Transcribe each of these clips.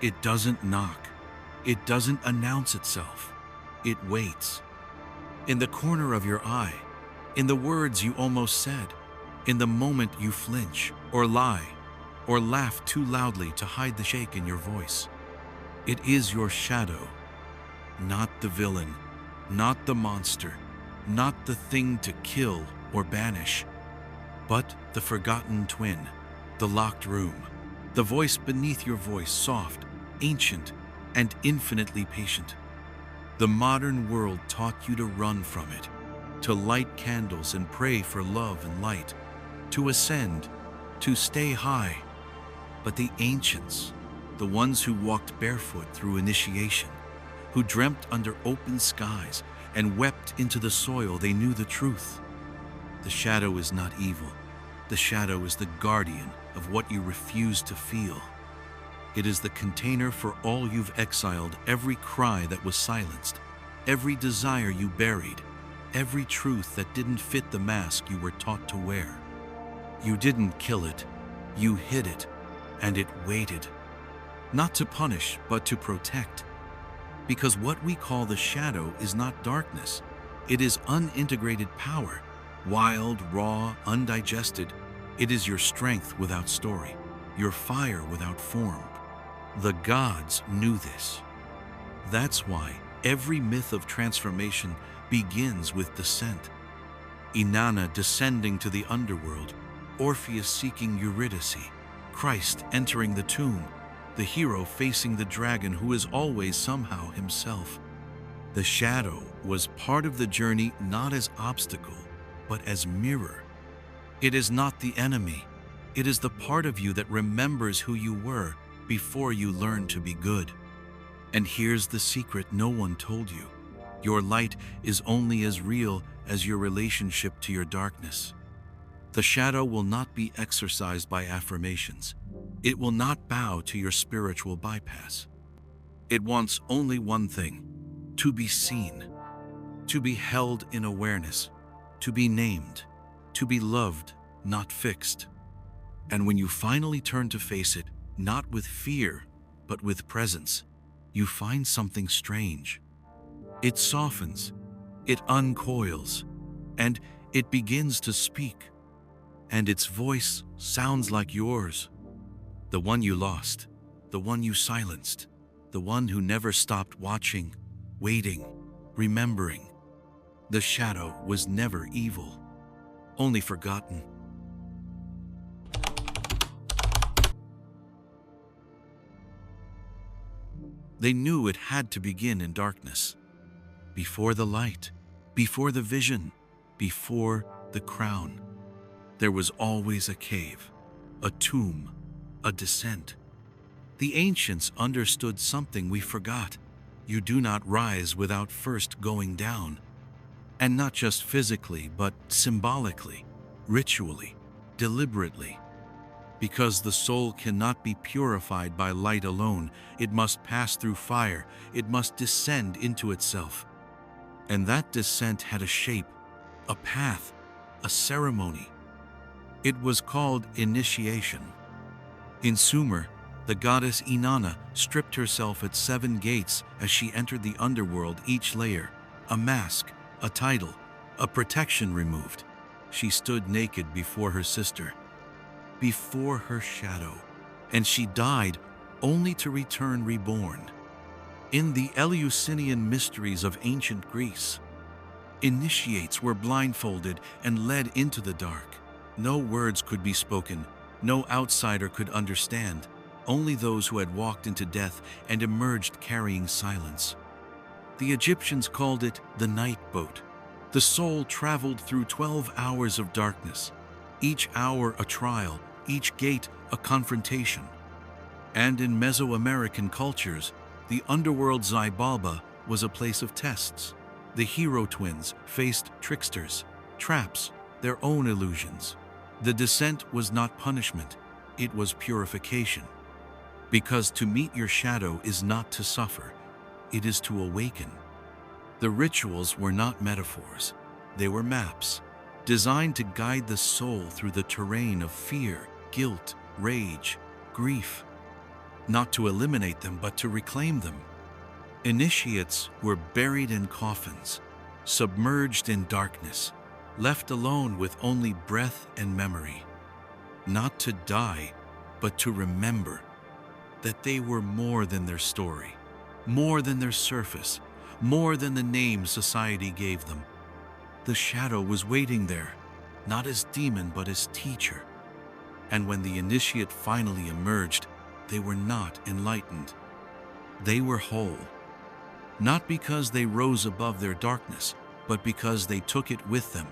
It doesn't knock. It doesn't announce itself. It waits. In the corner of your eye, in the words you almost said, in the moment you flinch, or lie, or laugh too loudly to hide the shake in your voice. It is your shadow, not the villain, not the monster, not the thing to kill or banish, but the forgotten twin, the locked room, the voice beneath your voice, soft, ancient, and infinitely patient. The modern world taught you to run from it, to light candles and pray for love and light, to ascend, to stay high. But the ancients, the ones who walked barefoot through initiation, who dreamt under open skies and wept into the soil, they knew the truth. The shadow is not evil. The shadow is the guardian of what you refuse to feel. It is the container for all you've exiled, every cry that was silenced, every desire you buried, every truth that didn't fit the mask you were taught to wear. You didn't kill it, you hid it, and it waited. Not to punish, but to protect. Because what we call the shadow is not darkness. It is unintegrated power, wild, raw, undigested. It is your strength without story, your fire without form. The gods knew this. That's why every myth of transformation begins with descent. Inanna descending to the underworld, Orpheus seeking Eurydice, Christ entering the tomb, the hero facing the dragon who is always somehow himself. The shadow was part of the journey, not as obstacle, but as mirror. It is not the enemy. It is the part of you that remembers who you were before you learned to be good. And here's the secret no one told you. Your light is only as real as your relationship to your darkness. The shadow will not be exorcised by affirmations. It will not bow to your spiritual bypass. It wants only one thing: to be seen, to be held in awareness, to be named, to be loved, not fixed. And when you finally turn to face it, not with fear, but with presence, you find something strange. It softens, it uncoils, and it begins to speak. And its voice sounds like yours. The one you lost, the one you silenced, the one who never stopped watching, waiting, remembering. The shadow was never evil, only forgotten. They knew it had to begin in darkness, before the light, before the vision, before the crown. There was always a cave, a tomb, a descent. The ancients understood something we forgot. You do not rise without first going down. And not just physically, but symbolically, ritually, deliberately. Because the soul cannot be purified by light alone. It must pass through fire. It must descend into itself. And that descent had a shape, a path, a ceremony. It was called initiation. In Sumer, the goddess Inanna stripped herself at 7 gates as she entered the underworld, each layer, a mask, a title, a protection removed. She stood naked before her sister, before her shadow, and she died only to return reborn. In the Eleusinian mysteries of ancient Greece, initiates were blindfolded and led into the dark. No words could be spoken, no outsider could understand, only those who had walked into death and emerged carrying silence. The Egyptians called it the night boat. The soul traveled through 12 hours of darkness, each hour a trial, each gate a confrontation. And in Mesoamerican cultures, the underworld Xibalba was a place of tests. The hero twins faced tricksters, traps, their own illusions. The descent was not punishment, it was purification. Because to meet your shadow is not to suffer, it is to awaken. The rituals were not metaphors, they were maps, designed to guide the soul through the terrain of fear, guilt, rage, grief. not to eliminate them, but to reclaim them. Initiates were buried in coffins, submerged in darkness, left alone with only breath and memory, not to die, but to remember that they were more than their story, more than their surface, more than the name society gave them. The shadow was waiting there, not as demon, but as teacher. And when the initiate finally emerged, they were not enlightened. They were whole. Not because they rose above their darkness, but because they took it with them,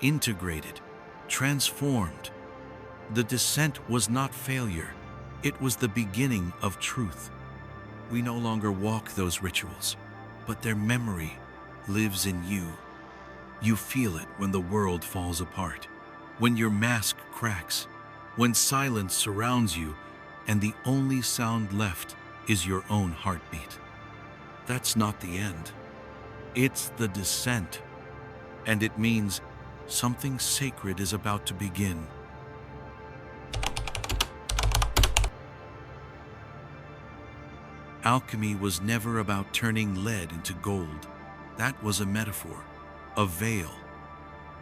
integrated, transformed. The descent was not failure. It was the beginning of truth. We no longer walk those rituals, but their memory lives in you. You feel it when the world falls apart, when your mask cracks, when silence surrounds you, and the only sound left is your own heartbeat. That's not the end. It's the descent, and it means something sacred is about to begin. Alchemy was never about turning lead into gold. That was a metaphor, a veil.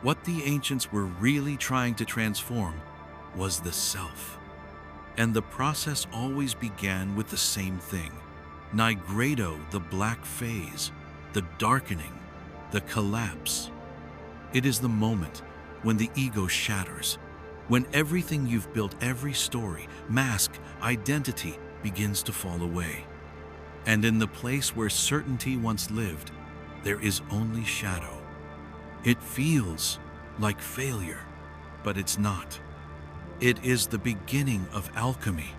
What the ancients were really trying to transform was the self. And the process always began with the same thing. Nigredo, the black phase, the darkening, the collapse. It is the moment when the ego shatters, when everything you've built, every story, mask, identity, begins to fall away. And in the place where certainty once lived, there is only shadow. It feels like failure, but it's not. It is the beginning of alchemy.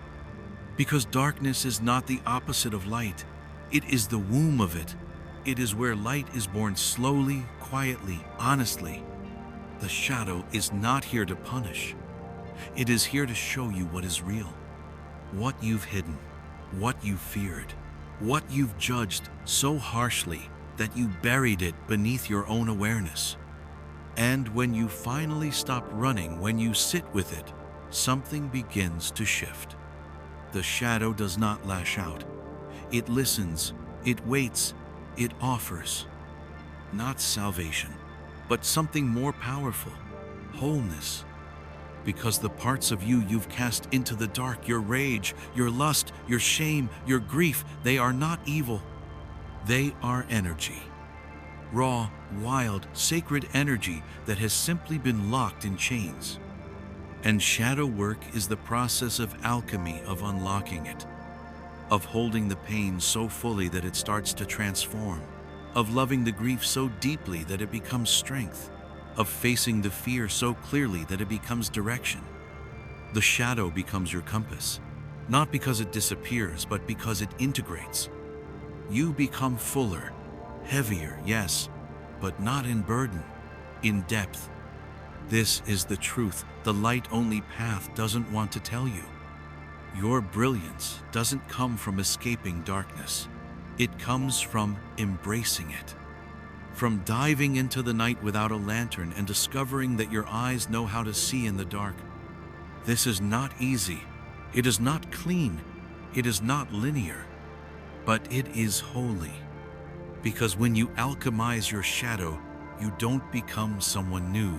Because darkness is not the opposite of light. It is the womb of it. It is where light is born slowly, quietly, honestly. The shadow is not here to punish. It is here to show you what is real, what you've hidden, what you feared, what you've judged so harshly that you buried it beneath your own awareness. And when you finally stop running, when you sit with it, something begins to shift. The shadow does not lash out. It listens, it waits, it offers. Not salvation, but something more powerful, wholeness. Because the parts of you you've cast into the dark, your rage, your lust, your shame, your grief, they are not evil. They are energy. Raw, wild, sacred energy that has simply been locked in chains. And shadow work is the process of alchemy, of unlocking it, of holding the pain so fully that it starts to transform, of loving the grief so deeply that it becomes strength, of facing the fear so clearly that it becomes direction. The shadow becomes your compass, not because it disappears, but because it integrates. You become fuller, heavier, yes, but not in burden, in depth. This is the truth the light-only path doesn't want to tell you. Your brilliance doesn't come from escaping darkness. It comes from embracing it. From diving into the night without a lantern and discovering that your eyes know how to see in the dark. This is not easy. It is not clean. It is not linear. But it is holy. Because when you alchemize your shadow, you don't become someone new.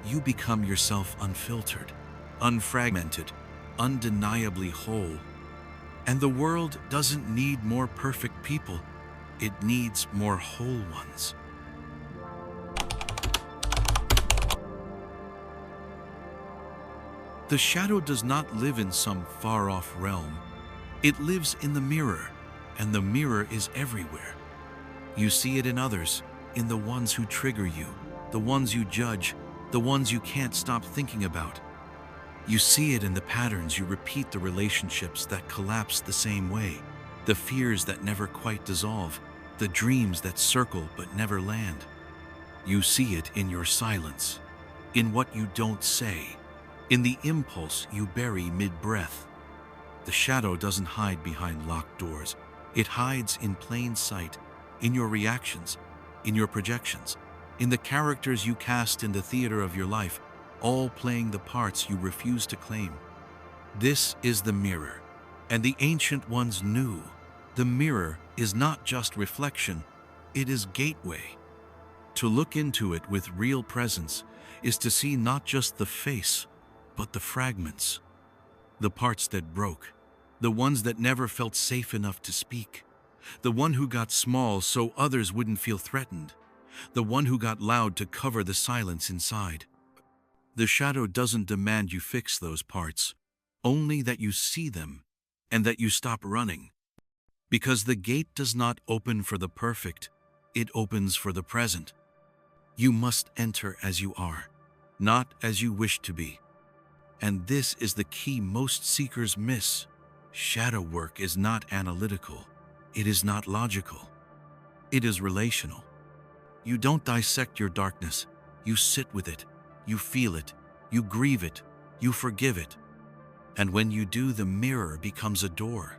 You become yourself unfiltered, unfragmented, undeniably whole. And the world doesn't need more perfect people. It needs more whole ones. The shadow does not live in some far-off realm. It lives in the mirror, and the mirror is everywhere. You see it in others, in the ones who trigger you, the ones you judge, the ones you can't stop thinking about. You see it in the patterns you repeat, the relationships that collapse the same way, the fears that never quite dissolve, the dreams that circle but never land. You see it in your silence, in what you don't say, in the impulse you bury mid-breath. The shadow doesn't hide behind locked doors. It hides in plain sight, in your reactions, in your projections, in the characters you cast in the theater of your life, all playing the parts you refuse to claim. This is the mirror, And the ancient ones knew the mirror is not just reflection, it is gateway. To look into it with real presence is to see not just the face, but the fragments, the parts that broke, the ones that never felt safe enough to speak, the one who got small so others wouldn't feel threatened, the one who got loud to cover the silence inside. The shadow doesn't demand you fix those parts, only that you see them and that you stop running. Because the gate does not open for the perfect, it opens for the present. You must enter as you are, not as you wish to be. And this is the key most seekers miss. Shadow work is not analytical. It is not logical. It is relational. You don't dissect your darkness. You sit with it. You feel it. You grieve it. You forgive it. And when you do, the mirror becomes a door.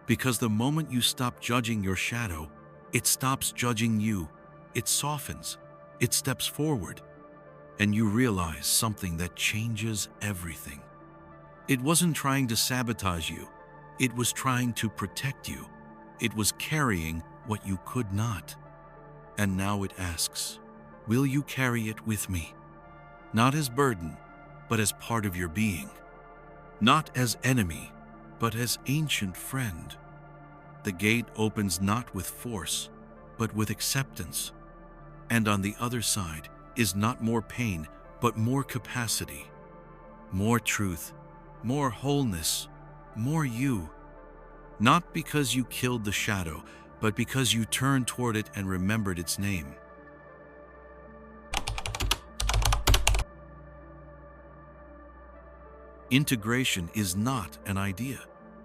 Because the moment you stop judging your shadow, it stops judging you. It softens. It steps forward. And you realize something that changes everything. It wasn't trying to sabotage you. It was trying to protect you. It was carrying what you could not. And now it asks, will you carry it with me? Not as burden, but as part of your being. Not as enemy, but as ancient friend. The gate opens not with force, but with acceptance. And on the other side is not more pain, but more capacity, more truth, more wholeness, more you. Not because you killed the shadow, but because you turned toward it and remembered its name. Integration is not an idea.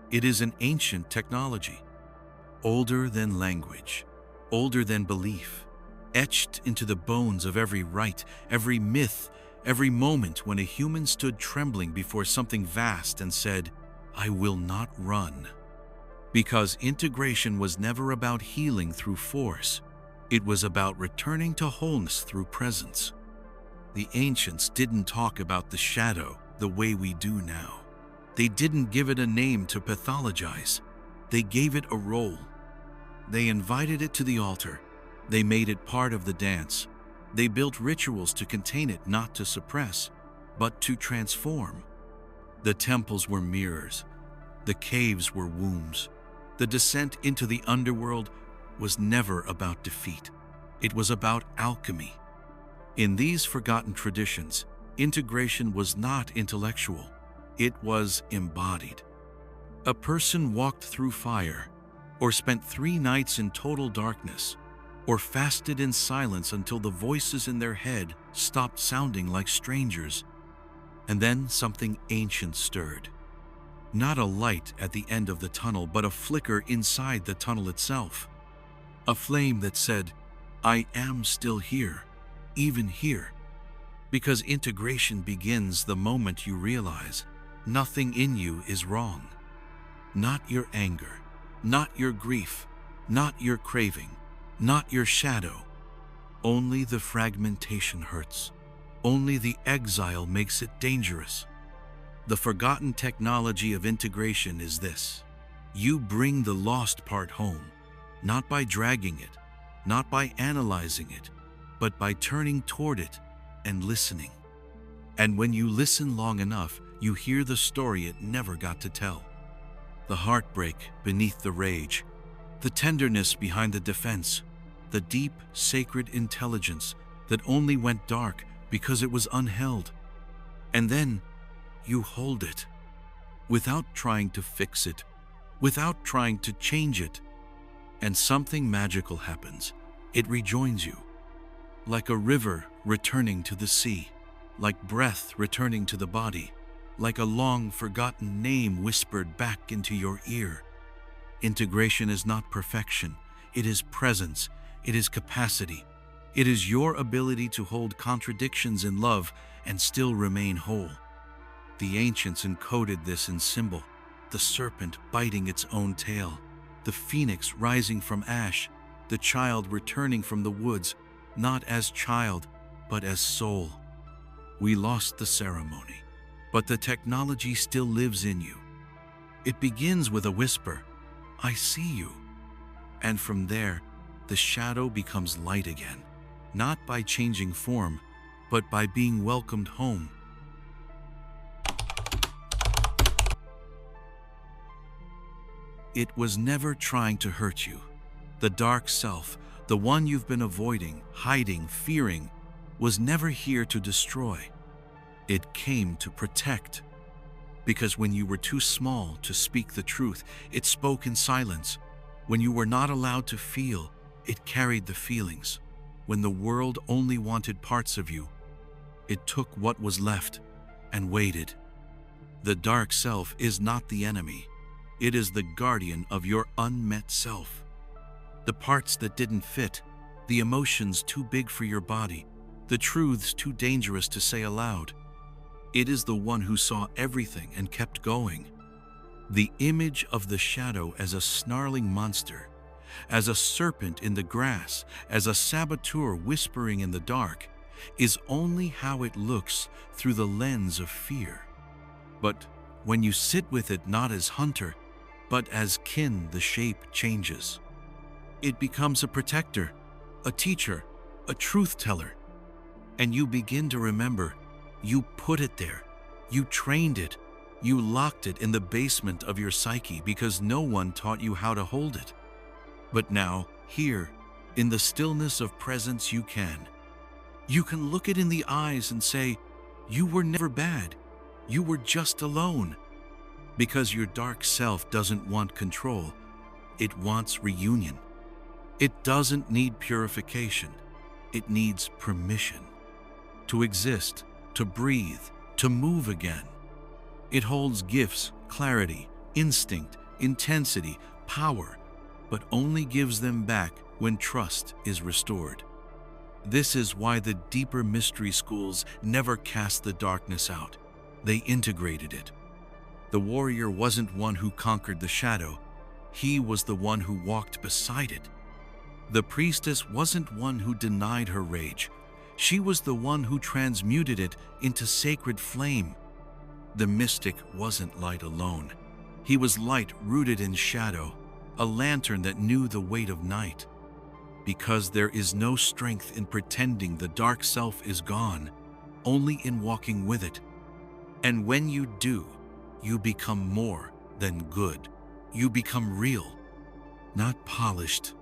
It is an ancient technology, older than language, older than belief, etched into the bones of every rite, every myth, every moment when a human stood trembling before something vast and said, I will not run. Because integration was never about healing through force. It was about returning to wholeness through presence. The ancients didn't talk about the shadow the way we do now. They didn't give it a name to pathologize. They gave it a role. They invited it to the altar. They made it part of the dance. They built rituals to contain it, not to suppress, but to transform. The temples were mirrors. The caves were wombs. The descent into the underworld was never about defeat. It was about alchemy. In these forgotten traditions, integration was not intellectual. It was embodied. A person walked through fire, or spent 3 nights in total darkness, or fasted in silence until the voices in their head stopped sounding like strangers. And then something ancient stirred. Not a light at the end of the tunnel, but a flicker inside the tunnel itself. A flame that said, I am still here, even here. Because integration begins the moment you realize nothing in you is wrong. Not your anger, not your grief, not your craving, not your shadow. Only the fragmentation hurts. Only the exile makes it dangerous. The forgotten technology of integration is this. You bring the lost part home, not by dragging it, not by analyzing it, but by turning toward it and listening. And when you listen long enough, you hear the story it never got to tell. The heartbreak beneath the rage, the tenderness behind the defense, the deep, sacred intelligence that only went dark because it was unheld. And then you hold it, without trying to fix it, without trying to change it. And something magical happens. It rejoins you. Like a river returning to the sea, like breath returning to the body, like a long forgotten name whispered back into your ear. Integration is not perfection. It is presence. It is capacity. It is your ability to hold contradictions in love and still remain whole. The ancients encoded this in symbol, the serpent biting its own tail, the phoenix rising from ash, the child returning from the woods, not as child, but as soul. We lost the ceremony, but the technology still lives in you. It begins with a whisper, "I see you." And from there, the shadow becomes light again, not by changing form, but by being welcomed home. It was never trying to hurt you. The dark self, the one you've been avoiding, hiding, fearing, was never here to destroy. It came to protect. Because when you were too small to speak the truth, it spoke in silence. When you were not allowed to feel, it carried the feelings. When the world only wanted parts of you, it took what was left and waited. The dark self is not the enemy. It is the guardian of your unmet self. The parts that didn't fit, the emotions too big for your body, the truths too dangerous to say aloud. It is the one who saw everything and kept going. The image of the shadow as a snarling monster, as a serpent in the grass, as a saboteur whispering in the dark, is only how it looks through the lens of fear. But when you sit with it not as hunter, but as kin, the shape changes. It becomes a protector, a teacher, a truth teller. And you begin to remember, you put it there, you trained it, you locked it in the basement of your psyche because no one taught you how to hold it. But now, here, in the stillness of presence, you can. You can look it in the eyes and say, you were never bad, you were just alone. Because your dark self doesn't want control, it wants reunion. It doesn't need purification, it needs permission. To exist, to breathe, to move again. It holds gifts, clarity, instinct, intensity, power, but only gives them back when trust is restored. This is why the deeper mystery schools never cast the darkness out. They integrated it. The warrior wasn't one who conquered the shadow. He was the one who walked beside it. The priestess wasn't one who denied her rage. She was the one who transmuted it into sacred flame. The mystic wasn't light alone. He was light rooted in shadow, a lantern that knew the weight of night. Because there is no strength in pretending the dark self is gone, only in walking with it. And when you do, you become more than good. You become real, not polished,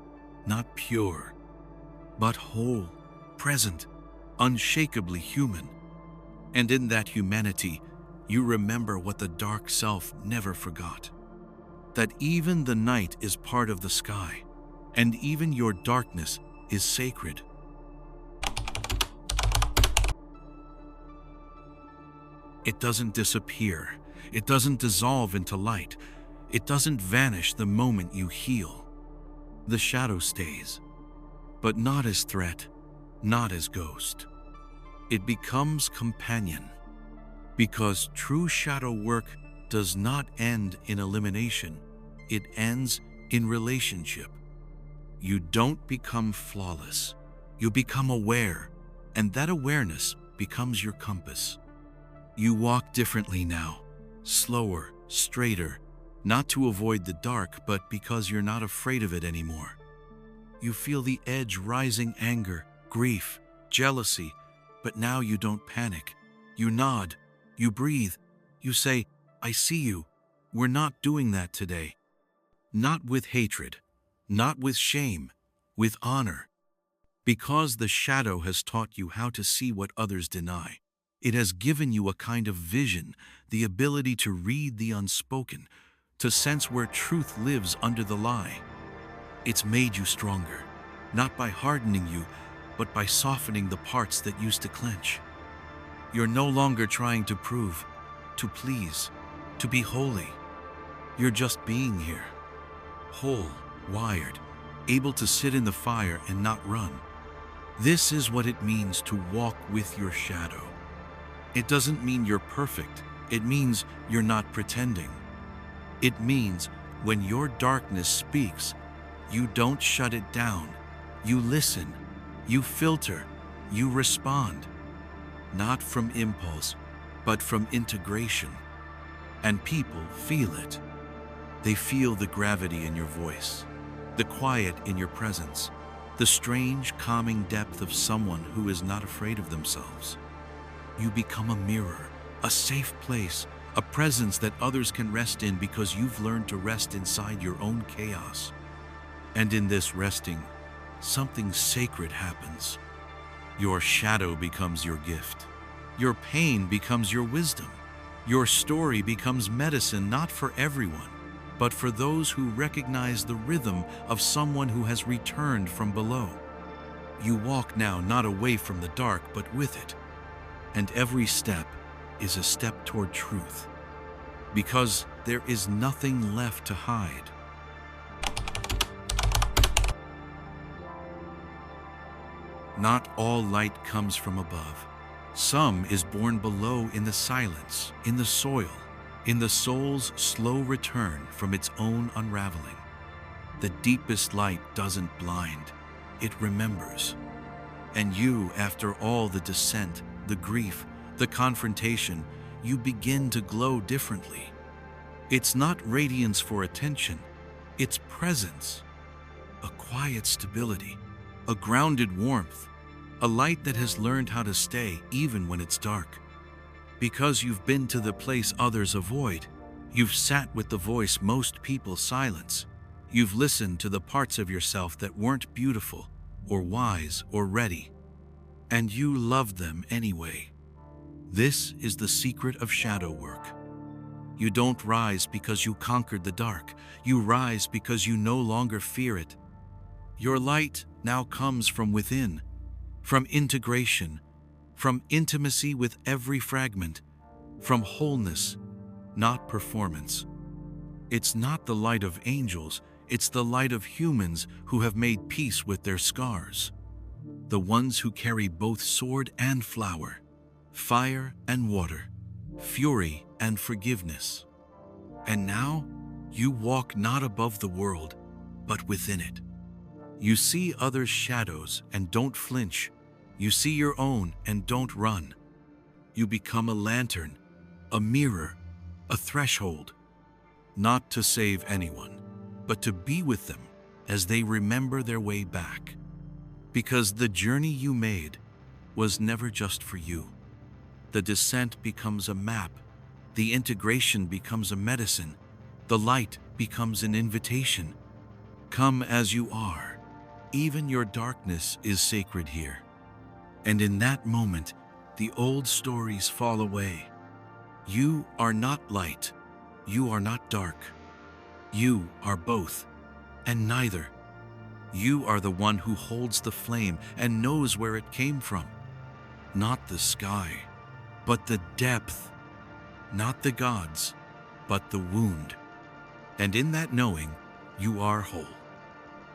not pure, but whole, present, unshakably human. And in that humanity, you remember what the dark self never forgot. That even the night is part of the sky, and even your darkness is sacred. It doesn't disappear. It doesn't dissolve into light. It doesn't vanish the moment you heal. The shadow stays, but not as threat, not as ghost. It becomes companion, because true shadow work does not end in elimination. It ends in relationship. You don't become flawless. You become aware, and that awareness becomes your compass. You walk differently now, slower, straighter, not to avoid the dark, but because you're not afraid of it anymore. You feel the edge rising, anger, grief, jealousy, but now you don't panic. You nod, you breathe, you say, I see you. We're not doing that today. Not with hatred, not with shame, with honor. Because the shadow has taught you how to see what others deny. It has given you a kind of vision, the ability to read the unspoken, to sense where truth lives under the lie. It's made you stronger, not by hardening you, but by softening the parts that used to clench. You're no longer trying to prove, to please, to be holy. You're just being here, whole, wired, able to sit in the fire and not run. This is what it means to walk with your shadow. It doesn't mean you're perfect. It means you're not pretending. It means when your darkness speaks, you don't shut it down. You listen, you filter, you respond. Not from impulse, but from integration. And people feel it. They feel the gravity in your voice, the quiet in your presence, the strange, calming depth of someone who is not afraid of themselves. You become a mirror, a safe place, a presence that others can rest in because you've learned to rest inside your own chaos. And in this resting, something sacred happens. Your shadow becomes your gift. Your pain becomes your wisdom. Your story becomes medicine not for everyone, but for those who recognize the rhythm of someone who has returned from below. You walk now not away from the dark, but with it. And every step is a step toward truth, because there is nothing left to hide. Not all light comes from above. Some is born below in the silence, in the soil, in the soul's slow return from its own unraveling. The deepest light doesn't blind, it remembers. And you, after all the descent, the grief, the confrontation, you begin to glow differently. It's not radiance for attention, it's presence. A quiet stability, a grounded warmth, a light that has learned how to stay even when it's dark. Because you've been to the place others avoid, you've sat with the voice most people silence, you've listened to the parts of yourself that weren't beautiful, or wise, or ready, and you loved them anyway. This is the secret of shadow work. You don't rise because you conquered the dark. You rise because you no longer fear it. Your light now comes from within, from integration, from intimacy with every fragment, from wholeness, not performance. It's not the light of angels, it's the light of humans who have made peace with their scars. The ones who carry both sword and flower, fire and water, fury and forgiveness. And now, you walk not above the world, but within it. You see others' shadows and don't flinch. You see your own and don't run. You become a lantern, a mirror, a threshold, not to save anyone, but to be with them as they remember their way back. Because the journey you made was never just for you. The descent becomes a map, the integration becomes a medicine, the light becomes an invitation. Come as you are. Even your darkness is sacred here. And in that moment, the old stories fall away. You are not light. You are not dark. You are both, and neither. You are the one who holds the flame and knows where it came from. Not the sky, but the depth. Not the gods, but the wound. And in that knowing, you are whole.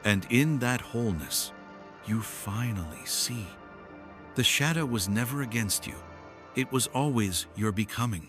And in that wholeness, you finally see. The shadow was never against you. It was always your becoming.